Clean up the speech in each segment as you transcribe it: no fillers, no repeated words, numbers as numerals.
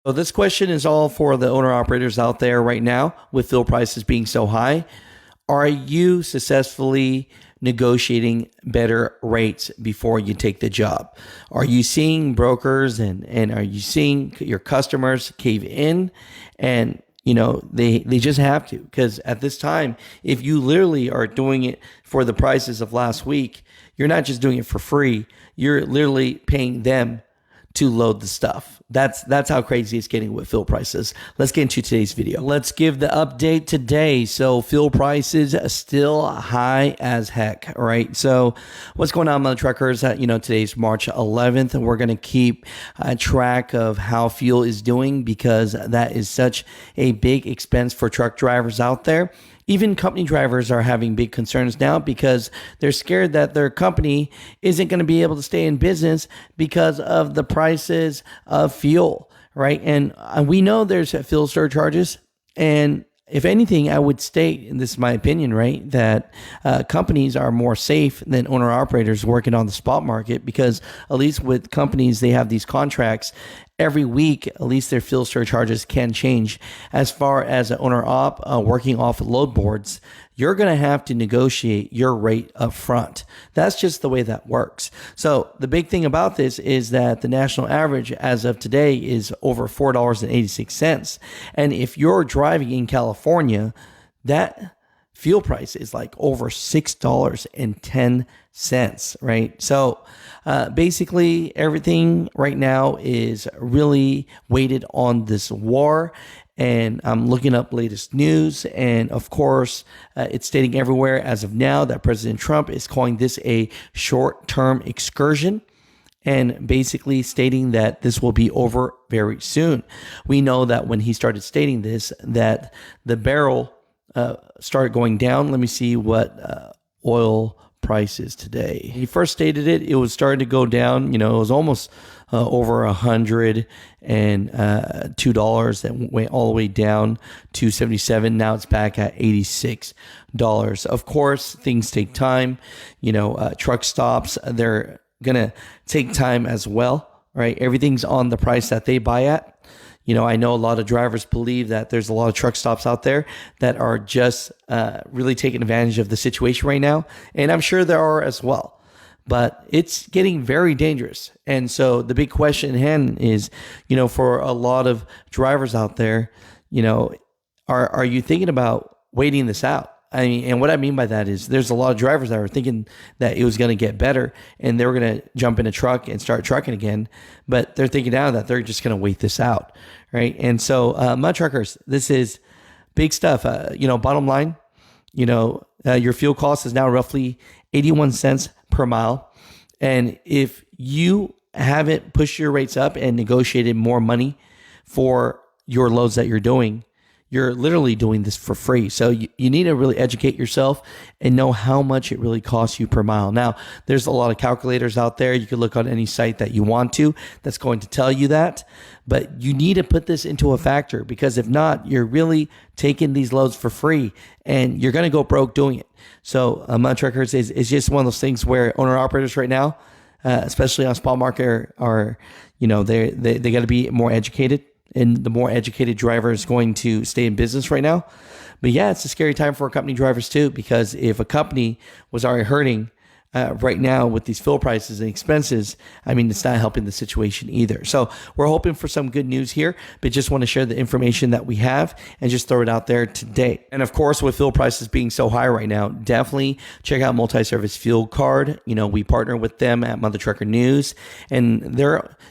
So this question is all for the owner operators out there right now with fuel prices being so high. Are you successfully negotiating better rates before you take the job? Are you seeing brokers and are you seeing your customers cave in? And they just have to, because at this time, if you literally are doing it for the prices of last week, you're not just doing it for free. You're literally paying them to load the stuff. That's how crazy it's getting with fuel prices. Let's get into today's video. Let's give the update today. So fuel prices are still high as heck, right? So what's going on, my truckers? Today's March 11th, and we're going to keep track of how fuel is doing, because that is such a big expense for truck drivers out there. Even company drivers are having big concerns now because they're scared that their company isn't going to be able to stay in business because of the prices of fuel, right? And we know there's fuel surcharges. And if anything, I would state, and this is my opinion, right, that companies are more safe than owner-operators working on the spot market, because at least with companies, they have these contracts every week. At least their fuel surcharges can change. As far as an owner-op working off of load boards, you're going to have to negotiate your rate up front. That's just the way that works. So the big thing about this is that the national average as of today is over $4.86. And if you're driving in California, that fuel price is like over $6.10, right? So basically everything right now is really weighted on this war. And I'm looking up latest news, and of course, it's stating everywhere as of now that President Trump is calling this a short-term excursion, and basically stating that this will be over very soon. We know that when he started stating this, that the barrel started going down. Let me see what oil prices today. He first stated it was starting to go down. It was almost over $102 that went all the way down to 77. Now it's back at $86. Of course, things take time. Truck stops, they're gonna take time as well, right? Everything's on the price that they buy at. I know a lot of drivers believe that there's a lot of truck stops out there that are just really taking advantage of the situation right now. And I'm sure there are as well. But it's getting very dangerous. And so the big question at hand is, for a lot of drivers out there, are you thinking about waiting this out? I mean, and what I mean by that is there's a lot of drivers that are thinking that it was going to get better and they were going to jump in a truck and start trucking again. But they're thinking now that they're just going to wait this out, right? And so, my truckers, this is big stuff. Bottom line, your fuel cost is now roughly 81 cents per mile. And if you haven't pushed your rates up and negotiated more money for your loads that you're doing, you're literally doing this for free. So you need to really educate yourself and know how much it really costs you per mile. Now, there's a lot of calculators out there. You can look on any site that you want to that's going to tell you that. But you need to put this into a factor, because if not, you're really taking these loads for free and you're going to go broke doing it. So my truckers is just one of those things where owner operators right now, especially on spot market, are they got to be more educated. And the more educated driver is going to stay in business right now. But yeah, it's a scary time for company drivers too, because if a company was already hurting right now with these fuel prices and expenses, I mean, it's not helping the situation either. So we're hoping for some good news here, but just want to share the information that we have and just throw it out there today. And of course, with fuel prices being so high right now, definitely check out Multi-Service Fuel Card. We partner with them at Mother Trucker News, and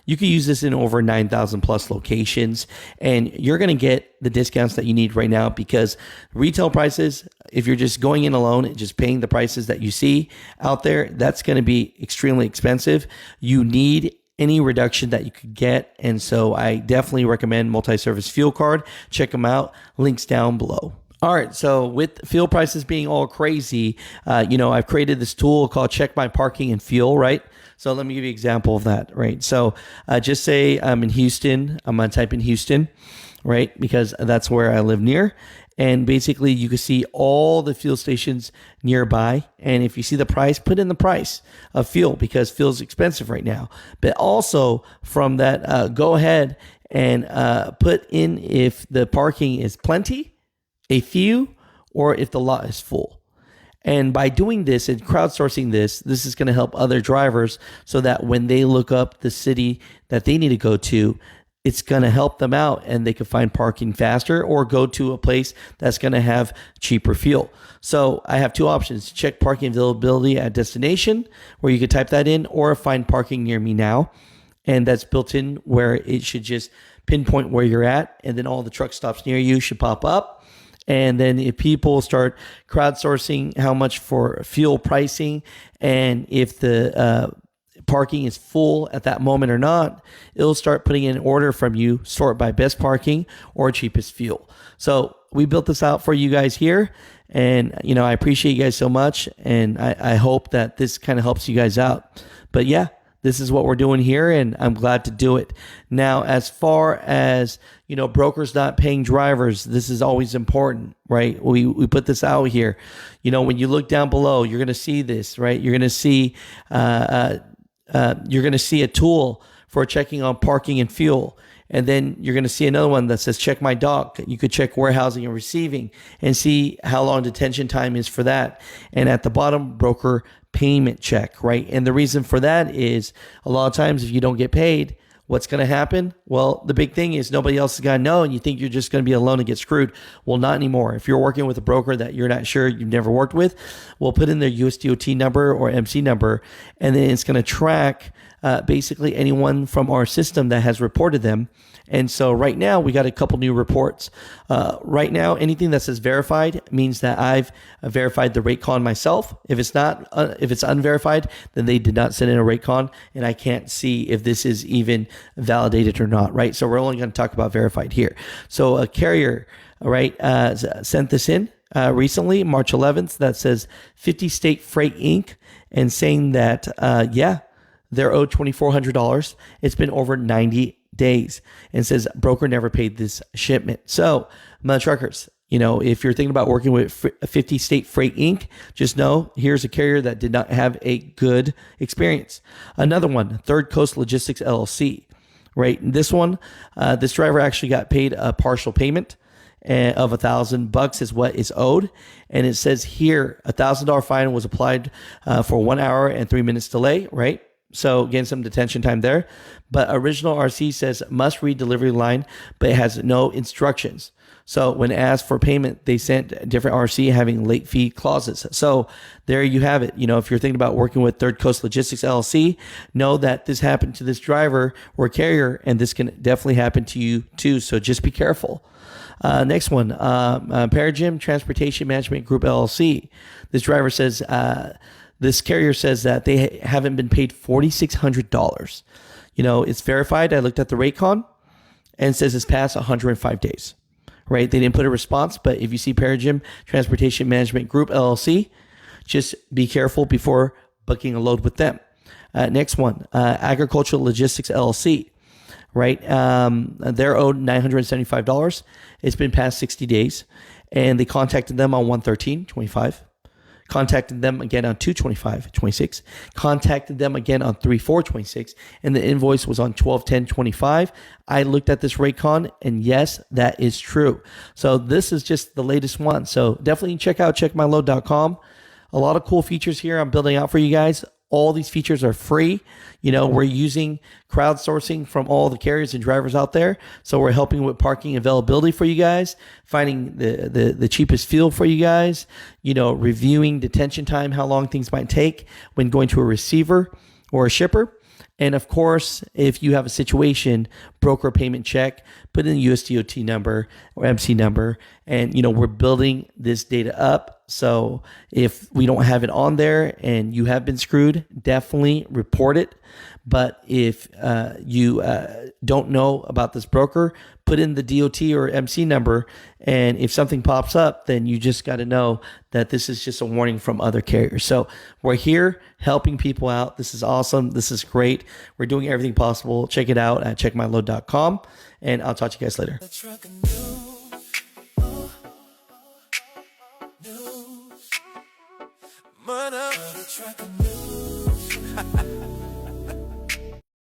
you can use this in over 9,000 plus locations, and you're going to get the discounts that you need right now, because retail prices, if you're just going in alone and just paying the prices that you see out there, that's going to be extremely expensive. You need any reduction that you could get. And so I definitely recommend Multi-Service Fuel Card. Check them out. Links down below. All right, so with fuel prices being all crazy, I've created this tool called Check My Parking and Fuel, right? So let me give you an example of that, right? So just say I'm in Houston. I'm going to type in Houston, right? Because that's where I live near. And basically, you can see all the fuel stations nearby. And if you see the price, put in the price of fuel because fuel is expensive right now. But also from that, go ahead and put in if the parking is plenty, a few, or if the lot is full. And by doing this and crowdsourcing this is going to help other drivers so that when they look up the city that they need to go to, it's going to help them out and they can find parking faster or go to a place that's going to have cheaper fuel. So I have two options: check parking availability at destination, where you could type that in, or find parking near me now. And that's built in where it should just pinpoint where you're at. And then all the truck stops near you should pop up. And then if people start crowdsourcing how much for fuel pricing, and if the parking is full at that moment or not, it'll start putting in an order from you, sort by best parking or cheapest fuel. So we built this out for you guys here. And, I appreciate you guys so much. And I hope that this kind of helps you guys out. But yeah, this is what we're doing here, and I'm glad to do it. Now, as far as, brokers not paying drivers, this is always important, right? We put this out here. When you look down below, you're going to see this, right? You're going to see a tool for checking on parking and fuel. And then you're going to see another one that says check my dock. You could check warehousing and receiving and see how long detention time is for that. And at the bottom, broker payment check, right? And the reason for that is a lot of times if you don't get paid, what's going to happen? Well, the big thing is nobody else is going to know, and you think you're just going to be alone and get screwed. Well, not anymore. If you're working with a broker that you're not sure, you've never worked with, we'll put in their USDOT number or MC number, and then it's going to track basically anyone from our system that has reported them. And so right now we got a couple new reports. Right now, anything that says verified means that I've verified the rate con myself. If it's not, if it's unverified, then they did not send in a rate con, and I can't see if this is even validated or not, right? So we're only going to talk about verified here. So a carrier, right, sent this in recently, March 11th, that says 50 State Freight Inc. and saying that, they're owed $2,400. It's been over 90 days, and says broker never paid this shipment. So, my truckers, if you're thinking about working with 50 State Freight Inc., just know here's a carrier that did not have a good experience. Another one, Third Coast Logistics LLC, right? This one, this driver actually got paid a partial payment of $1,000 is what is owed. And it says here, $1,000 fine was applied for 1 hour and 3 minutes delay, right? So again, some detention time there. But original RC says must read delivery line, but it has no instructions. So when asked for payment, they sent different RC having late fee clauses. So there you have it. If you're thinking about working with Third Coast Logistics LLC, know that this happened to this driver or carrier, and this can definitely happen to you too. So just be careful. Next one, Paragym Transportation Management Group LLC. This driver says, this carrier says that they haven't been paid $4,600. It's verified. I looked at the rate con and it says it's past 105 days, right? They didn't put a response, but if you see Paragym Transportation Management Group LLC, just be careful before booking a load with them. Next one, Agricultural Logistics LLC, right? They're owed $975. It's been past 60 days, and they contacted them on 1/13/25. Contacted them again on 2/25/26, contacted them again on 3/4/26, and the invoice was on 12/10/25. I looked at this rate con, and yes, that is true. So this is just the latest one. So definitely check out checkmyload.com. A lot of cool features here I'm building out for you guys. All these features are free. We're using crowdsourcing from all the carriers and drivers out there. So we're helping with parking availability for you guys, finding the cheapest fuel for you guys, reviewing detention time, how long things might take when going to a receiver or a shipper. And of course, if you have a situation, broker payment check, put in the USDOT number or MC number, and we're building this data up. So if we don't have it on there and you have been screwed, definitely report it. But if you don't know about this broker, put in the DOT or MC number. And if something pops up, then you just got to know that this is just a warning from other carriers. So we're here helping people out. This is awesome. This is great. We're doing everything possible. Check it out at checkmyload.com. And I'll talk to you guys later.